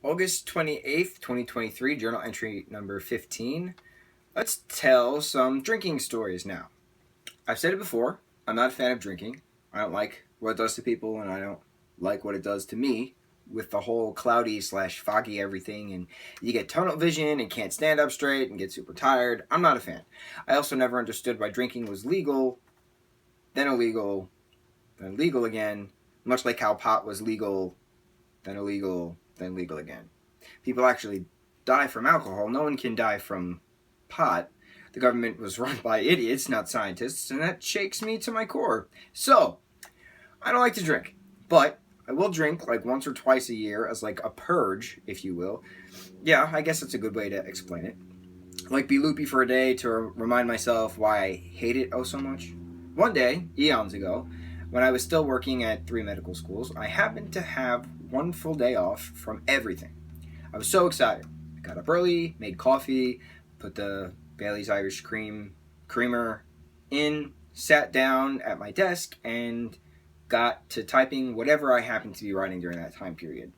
August 28th, 2023, journal entry number 15. Let's tell some drinking stories now. I've said it before, I'm not a fan of drinking. I don't like what it does to people, and I don't like what it does to me with the whole cloudy slash foggy everything, and you get tunnel vision and can't stand up straight and get super tired. I'm not a fan. I also never understood why drinking was legal, then illegal, then legal again, much like how pot was legal, then illegal, then legal again. People actually die from alcohol. No one can die from pot. The government was run by idiots, not scientists, and that shakes me to my core. So, I don't like to drink, but I will drink like once or twice a year as like a purge, if you will. Yeah, I guess that's a good way to explain it. Like be loopy for a day to remind myself why I hate it oh so much. One day, eons ago, when I was still working at 3 medical schools, I happened to have one full day off from everything. I was so excited. I got up early, made coffee, put the Bailey's Irish creamer in, sat down at my desk, and got to typing whatever I happened to be writing during that time period.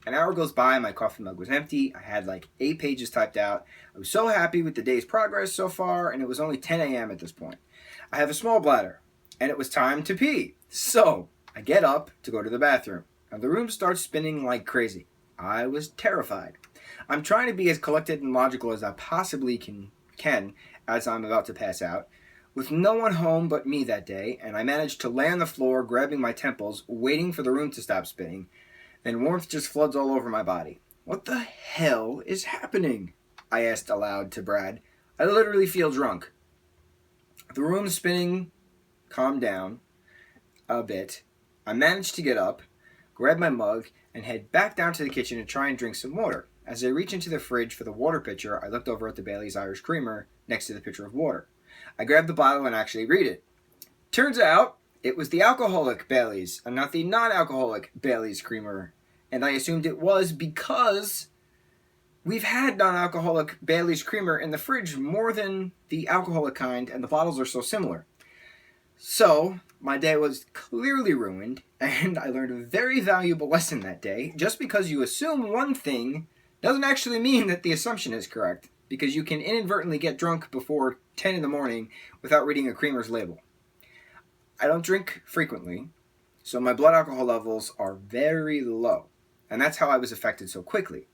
An hour goes by, my coffee mug was empty. I had like 8 pages typed out. I was so happy with the day's progress so far, and it was only 10 a.m. at this point. I have a small bladder, and it was time to pee. So I get up to go to the bathroom, and the room starts spinning like crazy. I was terrified. I'm trying to be as collected and logical as I possibly can as I'm about to pass out, with no one home but me that day, and I managed to lay on the floor, grabbing my temples, waiting for the room to stop spinning. Then warmth just floods all over my body. What the hell is happening? I asked aloud to Brad. I literally feel drunk. The room spinning calmed down a bit. I managed to get up, grab my mug, and head back down to the kitchen to try and drink some water. As I reach into the fridge for the water pitcher, I looked over at the Bailey's Irish Creamer next to the pitcher of water. I grabbed the bottle and actually read it. Turns out, it was the alcoholic Bailey's and not the non-alcoholic Bailey's Creamer. And I assumed it was because we've had non-alcoholic Bailey's Creamer in the fridge more than the alcoholic kind, and the bottles are so similar. So, my day was clearly ruined, and I learned a very valuable lesson that day. Just because you assume one thing doesn't actually mean that the assumption is correct, because you can inadvertently get drunk before 10 in the morning without reading a creamer's label. I don't drink frequently, so my blood alcohol levels are very low, and that's how I was affected so quickly.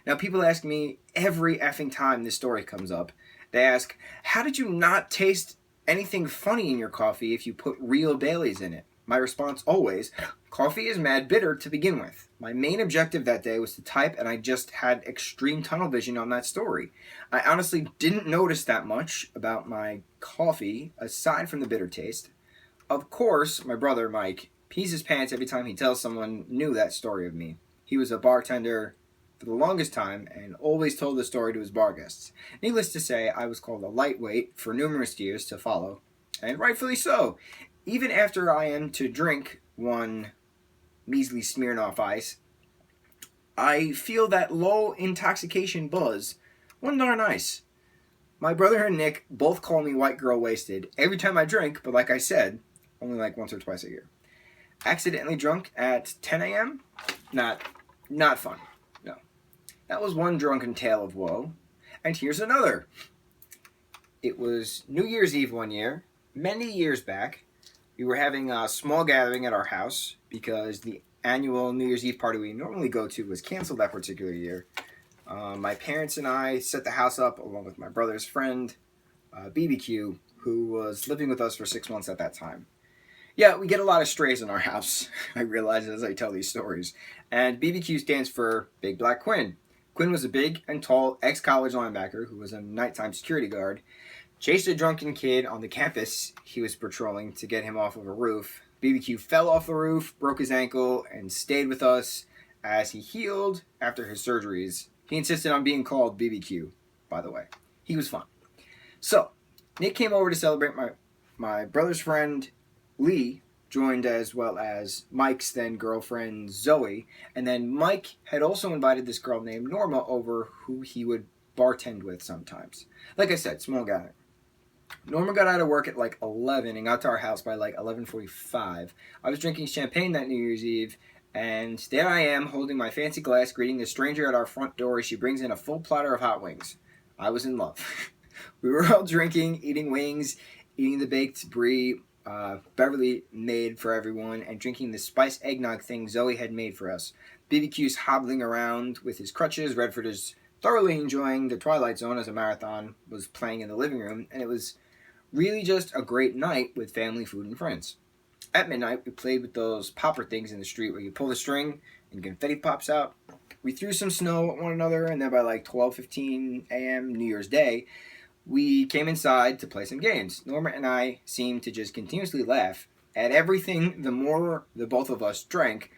Now, people ask me every effing time this story comes up, they ask, how did you not taste anything funny in your coffee if you put real Baileys in it? My response always, coffee is mad bitter to begin with. My main objective that day was to type, and I just had extreme tunnel vision on that story. I honestly didn't notice that much about my coffee, aside from the bitter taste. Of course, my brother, Mike, pees his pants every time he tells someone new that story of me. He was a bartender for the longest time and always told the story to his bar guests. Needless to say, I was called a lightweight for numerous years to follow, and rightfully so. Even after I am to drink one measly Smirnoff Ice, I feel that low intoxication buzz one darn nice. My brother and Nick both call me white girl wasted every time I drink, but like I said, only like once or twice a year. Accidentally drunk at 10 a.m.? Not fun. No. That was one drunken tale of woe. And here's another. It was New Year's Eve one year, many years back. We were having a small gathering at our house because the annual New Year's Eve party we normally go to was canceled that particular year. My parents and I set the house up along with my brother's friend, BBQ, who was living with us for 6 months at that time. Yeah, we get a lot of strays in our house, I realize as I tell these stories. And BBQ stands for Big Black Quinn. Quinn was a big and tall ex-college linebacker who was a nighttime security guard. Chased a drunken kid on the campus he was patrolling to get him off of a roof. BBQ fell off the roof, broke his ankle, and stayed with us as he healed after his surgeries. He insisted on being called BBQ, by the way. He was fun. So, Nick came over to celebrate my brother's friend, Lee, joined as well as Mike's then girlfriend, Zoe. And then Mike had also invited this girl named Norma over who he would bartend with sometimes. Like I said, small gathering. Norma got out of work at like 11 and got to our house by like 11:45. I was drinking champagne that New Year's Eve, And there I am, holding my fancy glass, greeting a stranger at our front door as she brings in a full platter of hot wings. I was in love. We were all drinking, eating wings, eating the baked brie Beverly made for everyone, and drinking the spiced eggnog thing Zoe had made for us. BBQ's hobbling around with his crutches. Redford is thoroughly enjoying the Twilight Zone as a marathon was playing in the living room, and it was really just a great night with family, food, and friends. At midnight, we played with those popper things in the street where you pull the string and confetti pops out. We threw some snow at one another, and then by like 12:15 a.m. New Year's Day, we came inside to play some games. Norma and I seemed to just continuously laugh at everything the more the both of us drank,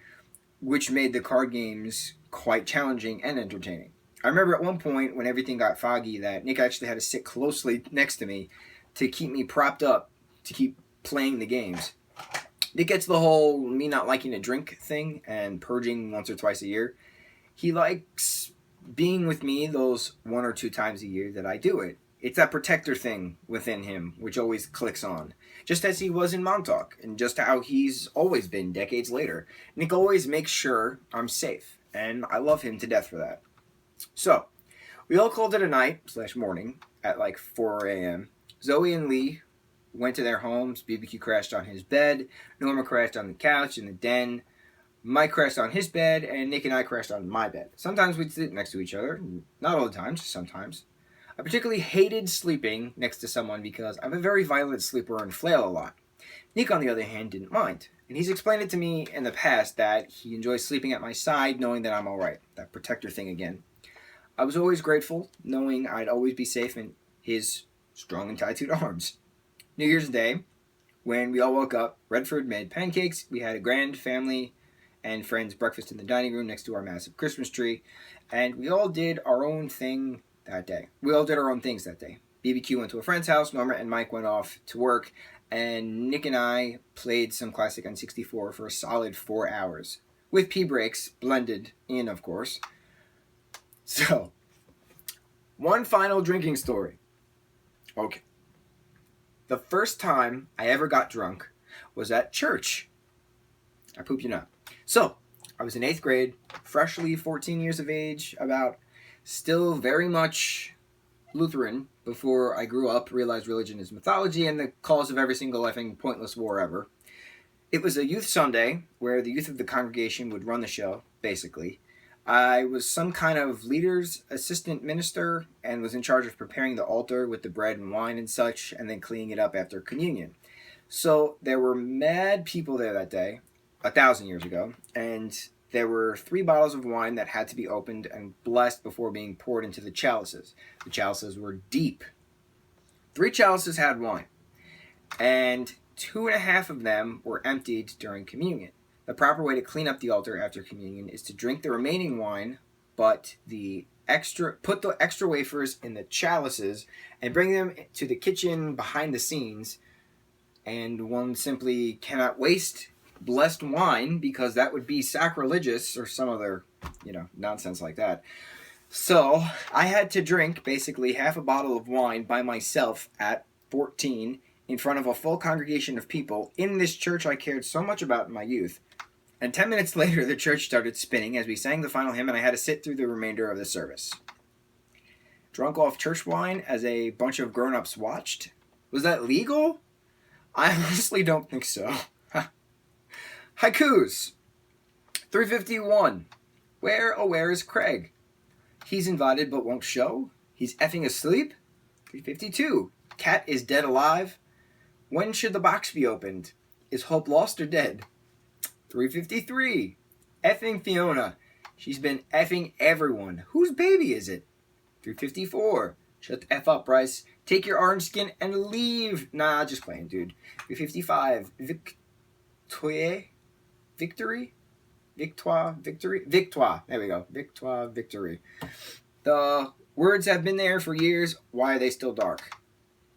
which made the card games quite challenging and entertaining. I remember at one point when everything got foggy that Nick actually had to sit closely next to me to keep me propped up to keep playing the games. Nick gets the whole me not liking to drink thing and purging once or twice a year. He likes being with me those 1 or 2 times a year that I do it. It's that protector thing within him which always clicks on. Just as he was in Montauk, and just how he's always been decades later. Nick always makes sure I'm safe, and I love him to death for that. So, we all called it a night/morning at like 4 a.m. Zoe and Lee went to their homes. BBQ crashed on his bed. Norma crashed on the couch in the den. Mike crashed on his bed, and Nick and I crashed on my bed. Sometimes we'd sit next to each other. Not all the time, just sometimes. I particularly hated sleeping next to someone because I'm a very violent sleeper and flail a lot. Nick, on the other hand, didn't mind. And he's explained it to me in the past that he enjoys sleeping at my side knowing that I'm alright. That protector thing again. I was always grateful, knowing I'd always be safe in his strong and tattooed arms. New Year's Day, when we all woke up, Redford made pancakes. We had a grand family and friends breakfast in the dining room next to our massive Christmas tree, and we all did our own thing that day. We all did our own things that day. BBQ went to a friend's house, Norma and Mike went off to work, and Nick and I played some classic N64 for a solid 4 hours, with pee breaks blended in, of course. So, one final drinking story. Okay. The first time I ever got drunk was at church. I poop you not. So, I was in 8th grade, freshly 14 years of age, about still very much Lutheran before I grew up, realized religion is mythology and the cause of every single effing pointless war ever. It was a youth Sunday where the youth of the congregation would run the show, basically. I was some kind of leader's assistant minister and was in charge of preparing the altar with the bread and wine and such, and then cleaning it up after communion. So there were mad people there that day, 1,000 years ago, and there were 3 bottles of wine that had to be opened and blessed before being poured into the chalices. The chalices were deep. 3 chalices had wine, and 2.5 of them were emptied during communion. The proper way to clean up the altar after communion is to drink the remaining wine, but put the extra wafers in the chalices and bring them to the kitchen behind the scenes. And one simply cannot waste blessed wine because that would be sacrilegious or some other, nonsense like that. So I had to drink basically half a bottle of wine by myself at 14 in front of a full congregation of people in this church I cared so much about in my youth. And 10 minutes later, the church started spinning as we sang the final hymn, and I had to sit through the remainder of the service. Drunk off church wine as a bunch of grown-ups watched? Was that legal? I honestly don't think so. Haikus. 351. Where is Craig? He's invited but won't show. He's effing asleep. 352. Cat is dead alive. When should the box be opened? Is hope lost or dead? 353. Effing Fiona. She's been effing everyone. Whose baby is it? 354. Shut the F up, Bryce. Take your orange skin and leave. Nah, just playing, dude. 355. Victory? Victoire. There we go. Victory. The words have been there for years. Why are they still dark?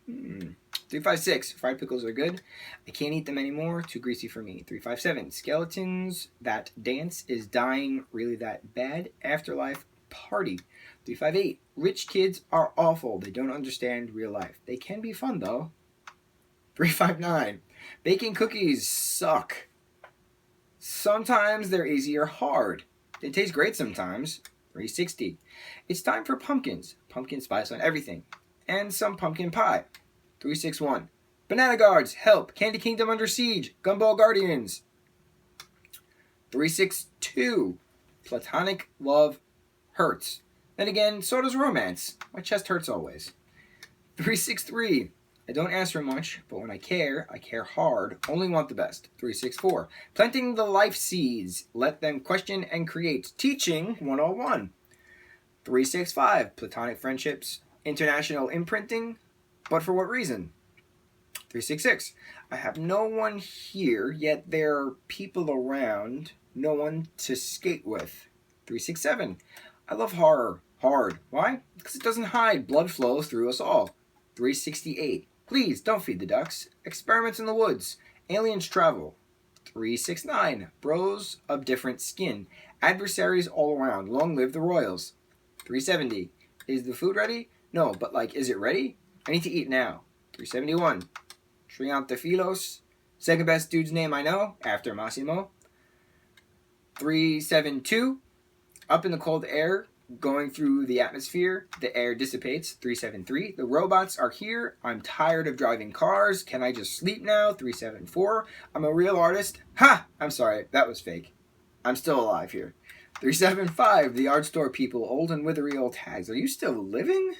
356. Fried pickles are good. I can't eat them anymore. Too greasy for me. 357. Skeletons that dance is dying really that bad. Afterlife party. 358. Rich kids are awful. They don't understand real life. They can be fun though. 359. Baking cookies suck. Sometimes they're easy or hard. They taste great sometimes. 360. It's time for pumpkins. Pumpkin spice on everything. And some pumpkin pie. 361. Banana guards, help. Candy Kingdom under siege. Gumball Guardians. 362. Platonic love hurts. Then again, so does romance. My chest hurts always. 363. I don't ask for much, but when I care hard, only want the best. 364. Planting the life seeds, let them question and create. Teaching 101. 365. Platonic friendships, international imprinting, but for what reason? 366. I have no one here, yet there are people around, no one to skate with. 367. I love horror. Hard. Why? Because it doesn't hide. Blood flows through us all. 368. Please, don't feed the ducks. Experiments in the woods. Aliens travel. 369. Bros of different skin. Adversaries all around. Long live the royals. 370. Is the food ready? No, but is it ready? I need to eat now. 371. Triantafilos. Second best dude's name I know, after Massimo. 372. Up in the cold air, going through the atmosphere, the air dissipates. 373. The robots are here. I'm tired of driving cars. Can I just sleep now? 374. I'm a real artist. Ha! I'm sorry, that was fake. I'm still alive here. 375. The art store people, old and withery old hags. Are you still living?